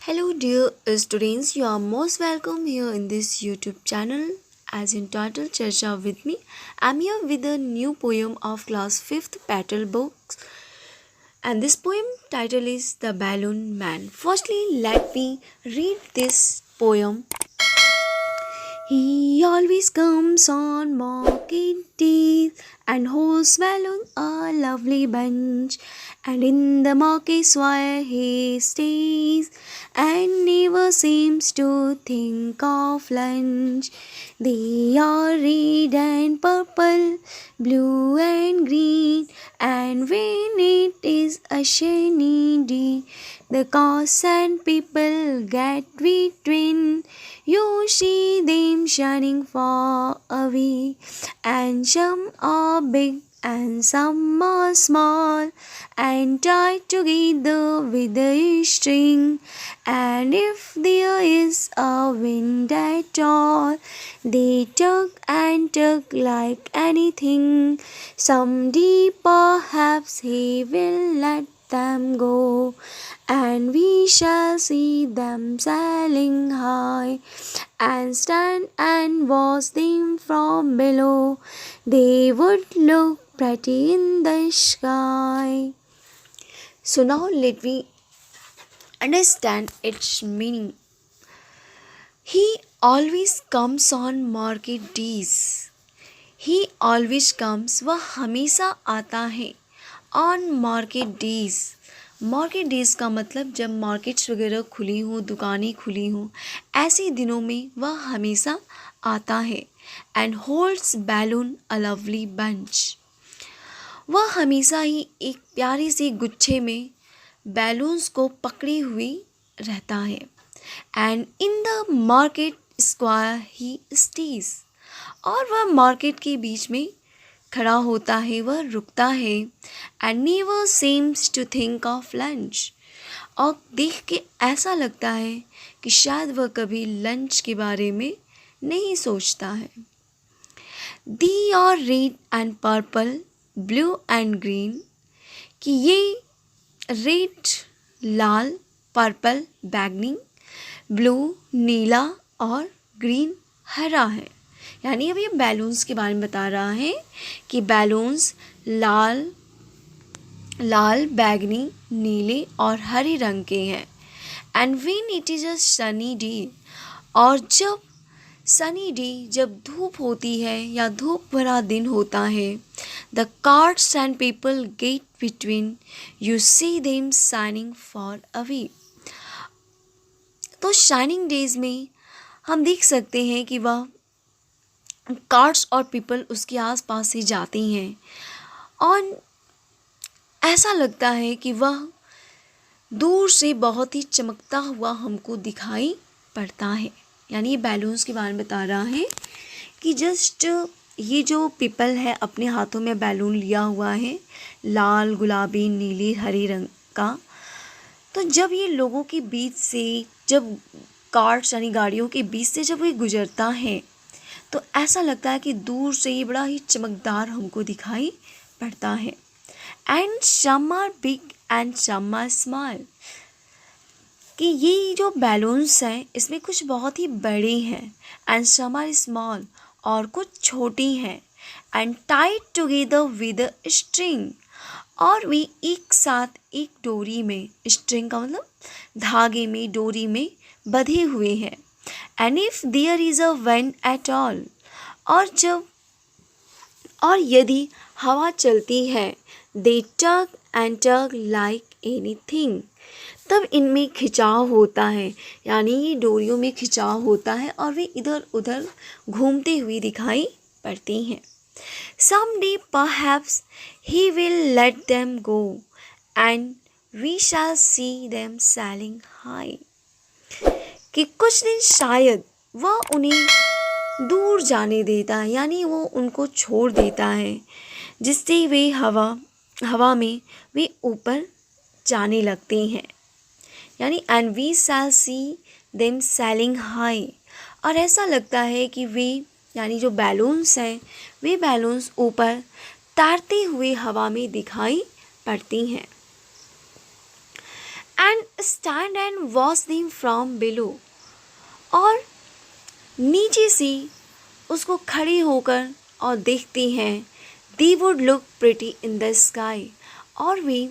Hello, dear students. You are most welcome here in this YouTube channel. As entitled Charsha with me, I'm here with a new poem of class 5th Petal Books, and this poem title is The Balloon Man. Firstly, let me read this poem. He always comes on market days and holds balloon a lovely bunch. And in the market square he stays and never seems to think of lunch. They are red and purple, blue and green, and when it is a shiny day, the cars and people get between. You see them shining far away, and some are big and some are small, and tied together with a string. And if there is a wind at all, they tug and tug like anything. Someday perhaps he will let them go, and we shall see them sailing high, and stand and watch them from below. They would look pretty in the sky. So now let me understand its meaning. He always comes on market days. He always comes, वह हमेशा आता है on market days. Market days का मतलब जब markets वगैरह खुली हों, दुकानें खुली हों, ऐसे दिनों में वह हमेशा आता है. And holds balloon a lovely bunch. वह हमेशा ही एक प्यारे से गुच्छे में बैलून्स को पकड़े हुए रहता है. And in the market square he stage. और वह मार्केट के बीच में खड़ा होता है, वह रुकता है. And never seems to think of lunch. और देख के ऐसा लगता है कि शायद वह कभी लंच के बारे में नहीं सोचता है. They are red and purple, blue and green. कि ये रेड लाल, पर्पल बैगनी, ब्लू नीला और ग्रीन हरा है. यानी अब ये बैलून्स के बारे में बता रहा है कि बैलून्स लाल बैगनी, नीले और हरे रंग के हैं. And when it is a sunny day. और जब सनी डे, जब धूप होती है या धूप भरा दिन होता है, the cards and people get between. You see them shining for away. तो शाइनिंग डेज में हम देख सकते हैं कि वह कार्ड्स और पीपल उसके आसपास से जाते हैं और ऐसा लगता है कि वह दूर से बहुत ही चमकता हुआ हमको दिखाई पड़ता है. यानी ये बैलून्स के बारे में बता रहा है कि जस्ट ये जो पीपल है अपने हाथों में बैलून लिया हुआ है लाल, गुलाबी, नीले, हरे रंग का. तो जब ये लोगों के बीच से, जब कार्ड्स यानी गाड़ियों के बीच से जब ये गुजरता है, तो ऐसा लगता है कि दूर से ये बड़ा ही चमकदार हमको दिखाई पड़ता है. And some are big and some are small. कि ये जो बैलून्स हैं इसमें कुछ बहुत ही बड़े हैं, एंड सम आर स्मॉल और कुछ छोटी हैं. And Tide together with string. और वे एक साथ एक डोरी में, स्ट्रिंग का मतलब धागे में, डोरी में बंधे हुए हैं. And if there is a wind at all. और यदि हवा चलती है, they tug and tug like anything. तब इनमें खिंचाव होता है, यानी ये डोरियों में खिंचाव होता है और वे इधर उधर घूमते हुए दिखाई पड़ती हैं. Someday perhaps he will let them go, and we shall see them sailing high. कि कुछ दिन शायद वह उन्हें दूर जाने देता है, यानी वो उनको छोड़ देता है, जिससे वे हवा में वे ऊपर जाने लगते हैं. यानी and we shall see them sailing high. और ऐसा लगता है कि वे, यानी जो बैलून्स हैं, वे बैलून्स ऊपर तैरते हुए हवा में दिखाई पड़ती हैं. and stand and watch them from below. और नीचे से उसको खड़ी होकर और देखती हैं. They would look pretty in the sky. और वे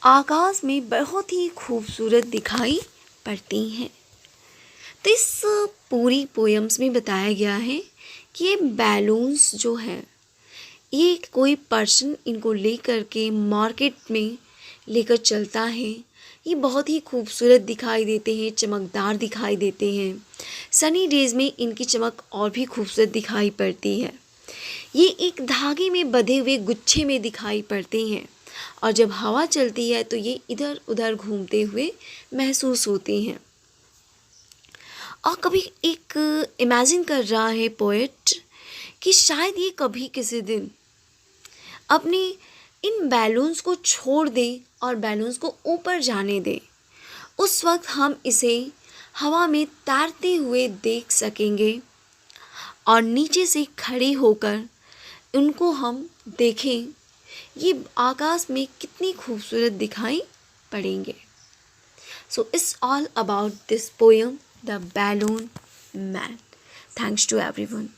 आकाश में बहुत ही खूबसूरत दिखाई पड़ती हैं. तो इस पूरी पोएम्स में बताया गया है कि ये बैलून्स जो हैं ये कोई पर्सन इनको लेकर के मार्केट में लेकर चलता है. ये बहुत ही खूबसूरत दिखाई देते हैं, चमकदार दिखाई देते हैं. सनी डेज़ में इनकी चमक और भी खूबसूरत दिखाई पड़ती है. ये एक धागे में बंधे हुए गुच्छे में दिखाई पड़ते हैं और जब हवा चलती है तो ये इधर उधर घूमते हुए महसूस होते हैं. और कभी एक इमेजिन कर रहा है पोएट कि शायद ये कभी किसी दिन अपने इन बैलून्स को छोड़ दे और बैलून्स को ऊपर जाने दे. उस वक्त हम इसे हवा में तैरते हुए देख सकेंगे और नीचे से खड़े होकर उनको हम देखें ये आकाश में कितनी खूबसूरत दिखाई पड़ेंगे. So it's all about this poem the balloon man. Thanks to everyone.